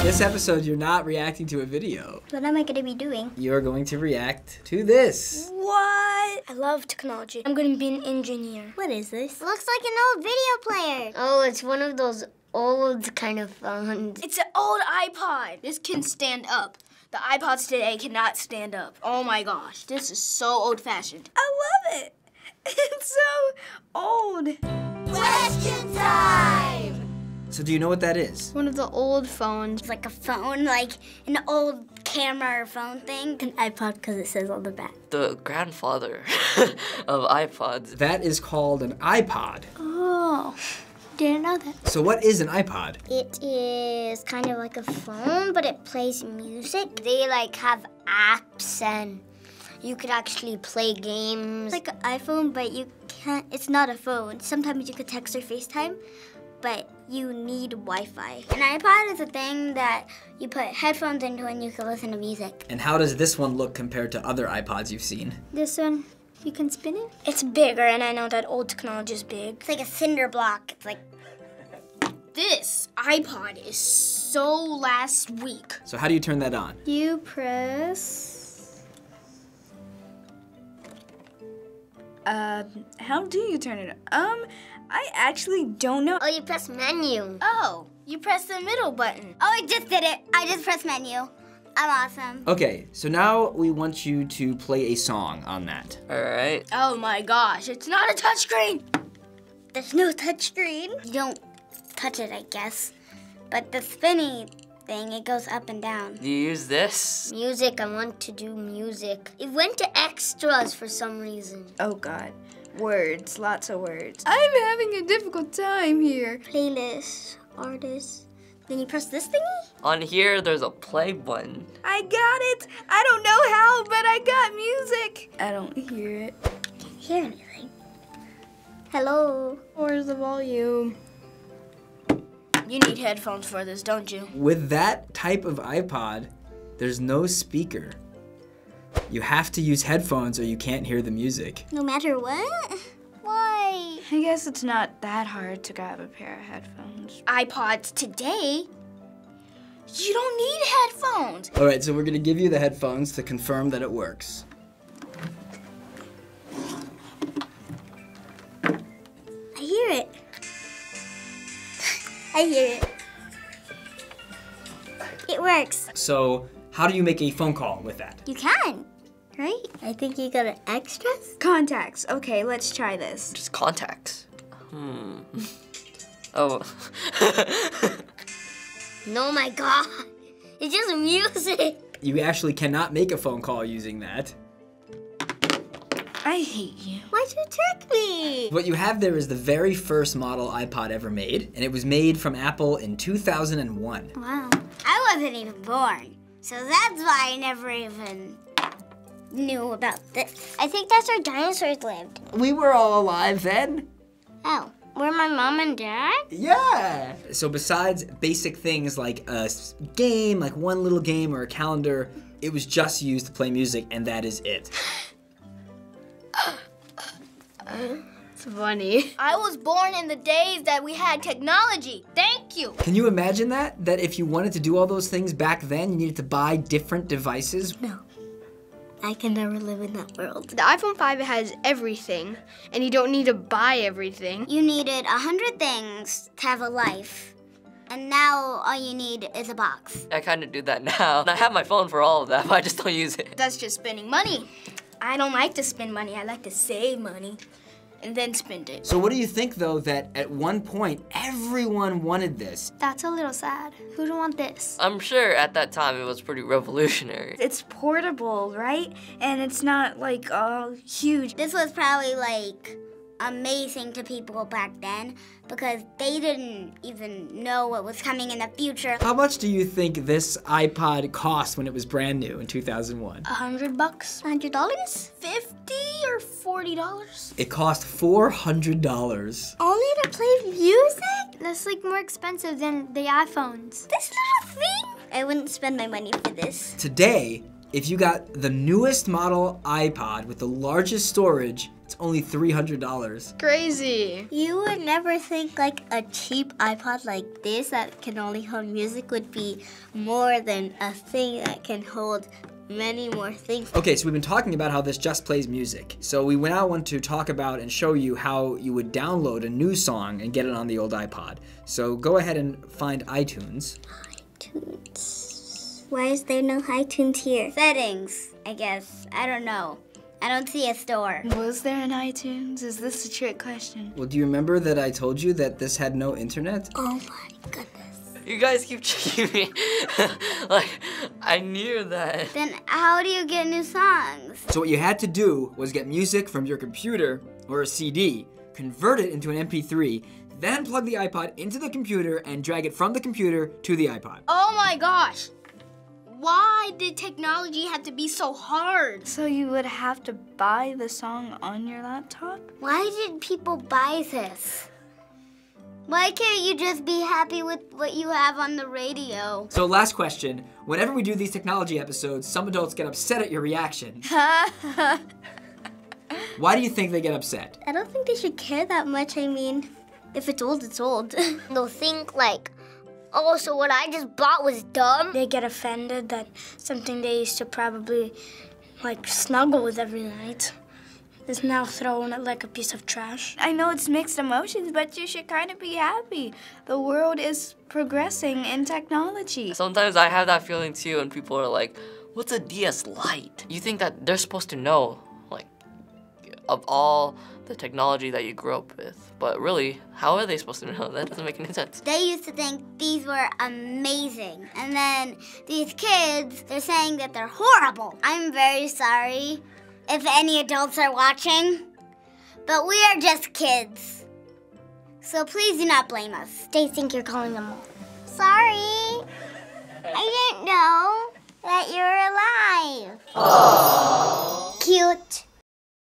This episode, you're not reacting to a video. What am I gonna be doing? You're going to react to this. What? I love technology. I'm gonna be an engineer. What is this? Looks like an old video player. Oh, it's one of those old kind of phones. It's an old iPod. This can stand up. The iPods today cannot stand up. Oh my gosh, this is so old-fashioned. I love it. It's so old. Question time! So do you know what that is? One of the old phones. It's like a phone, like an old camera or phone thing. An iPod because it says on the back. The grandfather of iPods. That is called an iPod. Oh, didn't know that. So what is an iPod? It is kind of like a phone, but it plays music. They like have apps and you could actually play games. It's like an iPhone, but you can't, it's not a phone. Sometimes you could text or FaceTime, but you need Wi-Fi. An iPod is a thing that you put headphones into and you can listen to music. And how does this one look compared to other iPods you've seen? This one, you can spin it? It's bigger, and I know that old technology is big. It's like a cinder block. It's like... This iPod is so last week. So how do you turn that on? You press... How do you turn it on? I actually don't know. Oh, you press menu. Oh, you press the middle button. Oh, I just did it. I just pressed menu. I'm awesome. Okay, so now we want you to play a song on that. All right. Oh my gosh, it's not a touchscreen. There's no touchscreen. You don't touch it, I guess. But the spinny thing, it goes up and down. Do you use this? Music, I want to do music. It went to extras for some reason. Oh God, words, lots of words. I'm having a difficult time here. Playlist, artist. Then you press this thingy? On here, there's a play button. I got it. I don't know how, but I got music. I don't hear it. Can't hear anything. Hello? Where's the volume? You need headphones for this, don't you? With that type of iPod, there's no speaker. You have to use headphones or you can't hear the music. No matter what? Why? I guess it's not that hard to grab a pair of headphones. iPods today? You don't need headphones. All right, so we're gonna give you the headphones to confirm that it works. I hear it. I hear it. It works. So how do you make a phone call with that? You can, right? I think you got an extras. Contacts. Okay, let's try this. Just contacts. Oh. No, my God. It's just music. You actually cannot make a phone call using that. I hate you. Why'd you trick me? What you have there is the very first model iPod ever made, and it was made from Apple in 2001. Wow. I wasn't even born, so that's why I never even knew about this. I think that's where dinosaurs lived. We were all alive then. Oh, were my mom and dad? Yeah! So besides basic things like a game, like one little game or a calendar, it was just used to play music, and that is it. It's funny. I was born in the days that we had technology. Thank you. Can you imagine that? That if you wanted to do all those things back then, you needed to buy different devices? No. I can never live in that world. The iPhone 5 has everything, and you don't need to buy everything. You needed 100 things to have a life. And now all you need is a box. I kind of do that now. I have my phone for all of that, but I just don't use it. That's just spending money. I don't like to spend money. I like to save money and then spend it. So what do you think, though, that at one point, everyone wanted this? That's a little sad. Who'd want this? I'm sure at that time it was pretty revolutionary. It's portable, right? And it's not like huge. This was probably like amazing to people back then because they didn't even know what was coming in the future. How much do you think this iPod cost when it was brand new in 2001? $100? $100? 50 or $40? It cost $400. Only to play music? That's like more expensive than the iPhones. This little thing? I wouldn't spend my money for this. Today, if you got the newest model iPod with the largest storage, It's only $300. Crazy. You would never think like a cheap iPod like this that can only hold music would be more than a thing that can hold many more things. Okay, so we've been talking about how this just plays music. So we now want to talk about and show you how you would download a new song and get it on the old iPod. So go ahead and find iTunes. iTunes. Why is there no iTunes here? Settings, I guess. I don't know. I don't see a store. Was there an iTunes? Is this a trick question? Well, do you remember that I told you that this had no internet? Oh my goodness. You guys keep checking me. Like, I knew that. Then how do you get new songs? So what you had to do was get music from your computer or a CD, convert it into an MP3, then plug the iPod into the computer and drag it from the computer to the iPod. Oh my gosh. Why did technology have to be so hard? So you would have to buy the song on your laptop? Why did people buy this? Why can't you just be happy with what you have on the radio? So last question, whenever we do these technology episodes, some adults get upset at your reaction. Why do you think they get upset? I don't think they should care that much. I mean, if it's old, it's old. They'll think like, oh, so what I just bought was dumb? They get offended that something they used to probably like snuggle with every night is now thrown like a piece of trash. I know it's mixed emotions, but you should kind of be happy. The world is progressing in technology. Sometimes I have that feeling too, and people are like, what's a DS Lite? You think that they're supposed to know, like, of all the technology that you grew up with. But really, how are they supposed to know? That doesn't make any sense. They used to think these were amazing. And then these kids, they're saying that they're horrible. I'm very sorry if any adults are watching, but we are just kids. So please do not blame us. They think you're calling them old. Sorry. I didn't know that you're